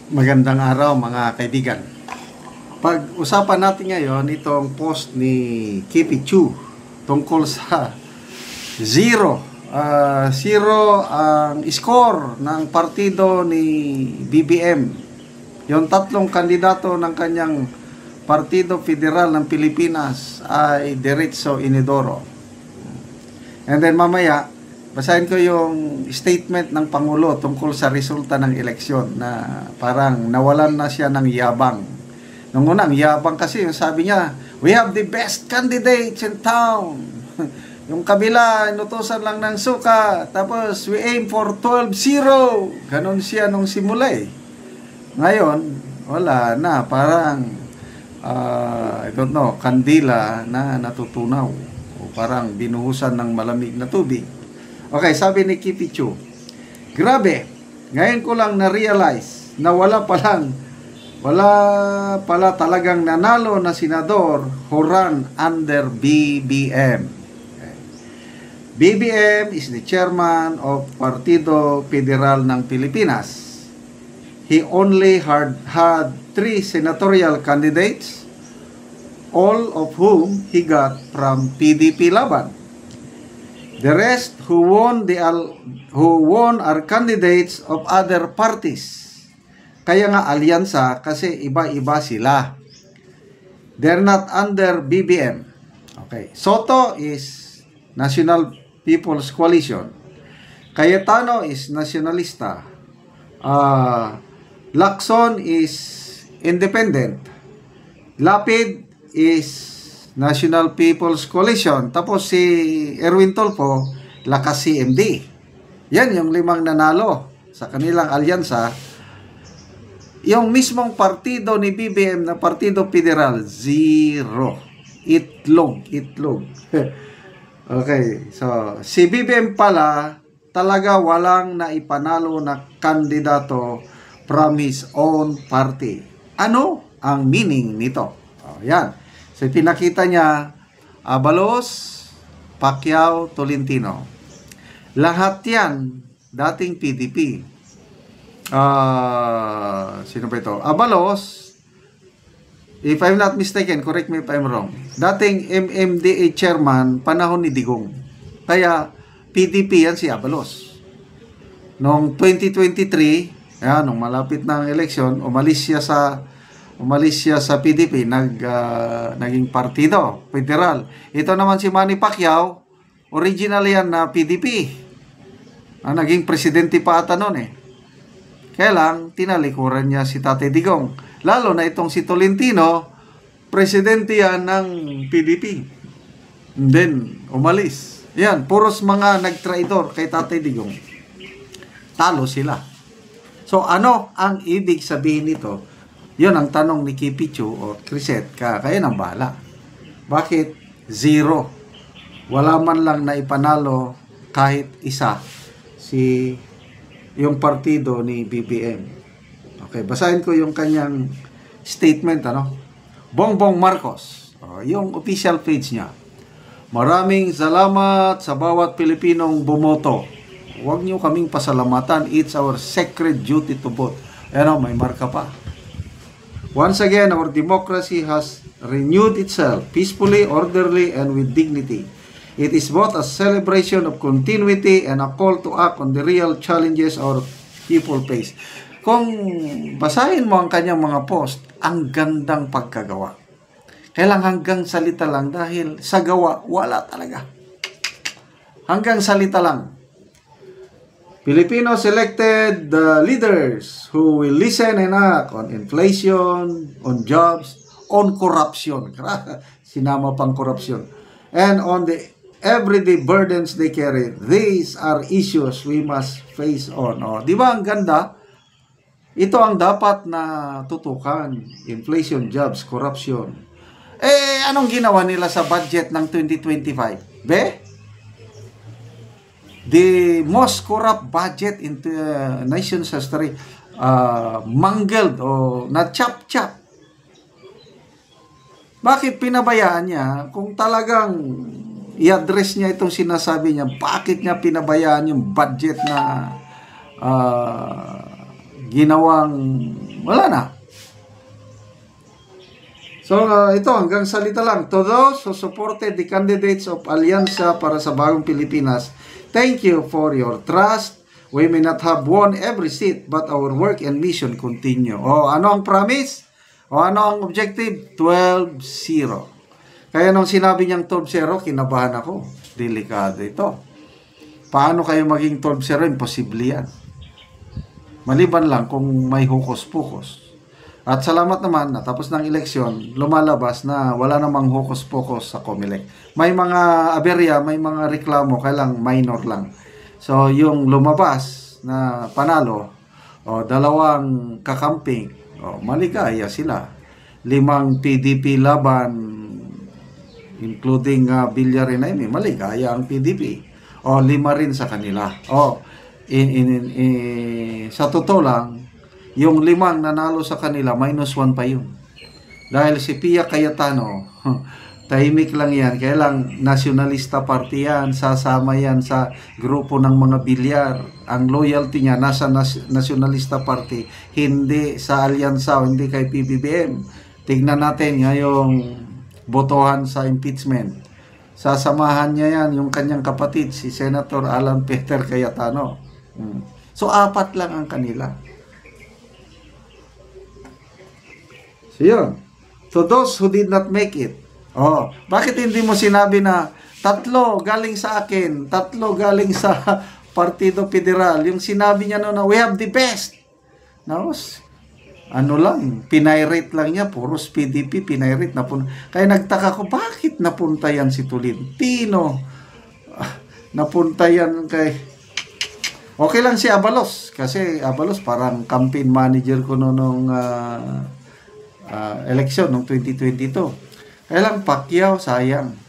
Magandang araw mga kaibigan. Pag-usapan natin ngayon itong post ni Kipi Chu tungkol sa zero. Zero ang score ng partido ni BBM. Yung tatlong kandidato ng kanyang Partido Federal ng Pilipinas ay diretso inidoro. And then mamaya, basahin ko yung statement ng Pangulo tungkol sa resulta ng eleksyon na parang nawalan na siya ng yabang. Nung unang yabang kasi yung sabi niya, we have the best candidates in town. Yung kabila, inutusan lang ng suka. Tapos we aim for 12-0. Ganon siya nung simula eh. Ngayon, wala na. Parang, I don't know, kandila na natutunaw. O parang binuhusan ng malamig na tubig. Okay, sabi ni Kipi Chu, grabe, ngayon ko lang na-realize na wala pala talagang nanalo na senador who ran under BBM. Okay. BBM is the chairman of Partido Federal ng Pilipinas. He only had 3 senatorial candidates, all of whom he got from PDP Laban. The rest who won are candidates of other parties. Kaya nga alyansa kasi iba-iba sila. They're not under BBM. Okay. Soto is National People's Coalition. Cayetano is Nacionalista. Lacson is Independent. Lapid is National People's Coalition. Tapos si Erwin Tulfo, lakas CMD. Yan yung 5 nanalo sa kanilang alyansa. Yung mismong partido ni BBM na Partido Federal, 0. Itlog. Okay, so si BBM pala talaga walang naipanalo na kandidato from his own party. Ano ang meaning nito? Yan. So, pinakita niya, Abalos, Pacquiao, Tolentino. Lahat yan, dating PDP. Sino ba ito? Abalos, if I'm not mistaken, correct me if I'm wrong, dating MMDA chairman, panahon ni Digong. Kaya, PDP yan si Abalos. Noong 2023, nung malapit na ang eleksyon, umalis siya sa PDP, naging partido, federal. Ito naman si Manny Pacquiao, original yan na PDP. Naging presidente pa ata noon eh. Kaya lang, tinalikuran niya si Tate Digong. Lalo na itong si Tolentino, presidente yan ng PDP. And then, umalis. Yan, puros mga nagtraidor kay Tate Digong. Talo sila. So, ano ang ibig sabihin nito? Yun ang tanong ni Kipi Chu o Criset, kayo nang bahala. Bakit 0? Wala man lang na ipanalo kahit isa yung partido ni BBM. Okay, basahin ko yung kanyang statement, Bongbong Marcos, yung official page niya. Maraming salamat sa bawat Pilipinong bumoto. Huwag niyo kaming pasalamatan. It's our sacred duty to vote. May marka pa. Once again, our democracy has renewed itself peacefully, orderly, and with dignity. It is both a celebration of continuity and a call to act on the real challenges our people face. Kung basahin mo ang kanyang mga post, ang gandang pagkagawa. Kailang hanggang salita lang dahil sa gawa, wala talaga. Hanggang salita lang. Filipinos elected leaders who will listen and act on inflation, on jobs, on corruption. Sinama pang corruption. And on the everyday burdens they carry. These are issues we must face on. Di ba ang ganda? Ito ang dapat na tutukan. Inflation, jobs, corruption. Anong ginawa nila sa budget ng 2025? The most corrupt budget in the nation's history, mangled o na-chop-chop. Bakit pinabayaan niya? Kung talagang i-address niya itong sinasabi niya, bakit niya pinabayaan yung budget na ginawang Wala na. So, ito, hanggang salita lang. To those who supported the candidates of Alyansa para sa Bagong Pilipinas, thank you for your trust. We may not have won every seat, but our work and mission continue. O, ano ang promise? O, ano ang objective? 12-0. Kaya nung sinabi niyang 12-0, kinabahan ako. Delikado ito. Paano kayo maging 12-0? Imposible yan. Maliban lang kung may hukos-pukos. At salamat naman, natapos ng eleksyon, lumalabas na wala namang hukos-pukos sa COMELEC. May mga aberya, may mga reklamo, kailang minor lang. So, yung lumabas na panalo, dalawang kakamping, maligaya sila. 5 PDP laban, including Villar and Aimee, maligaya ang PDP. 5 rin sa kanila. Sa totoo lang, yung 5 nanalo sa kanila, -1 pa yun. Dahil si Pia Cayetano, tahimik lang yan. Kaya lang, nationalista party yan, sasama yan sa grupo ng mga Villar. Ang loyalty niya nasa nationalista party, hindi sa alyansa, hindi kay PBBM. Tignan natin ngayong botohan sa impeachment. Sasamahan niya yan, yung kanyang kapatid, si Senator Alan Peter Cayetano. So, 4 lang ang kanila. So, yun. To those who did not make it. Bakit hindi mo sinabi na 3 galing sa akin, 3 galing sa Partido Federal? Yung sinabi niya na we have the best. Ano lang, pinirate lang niya, puros PDP, pinirate. Kaya nagtaka ko, bakit napunta yan si Tolentino? Napunta yan kay... Okay lang si Abalos, kasi Abalos parang campaign manager ko nung election, noong 2022. Kaya lang, Pacquiao, sayang.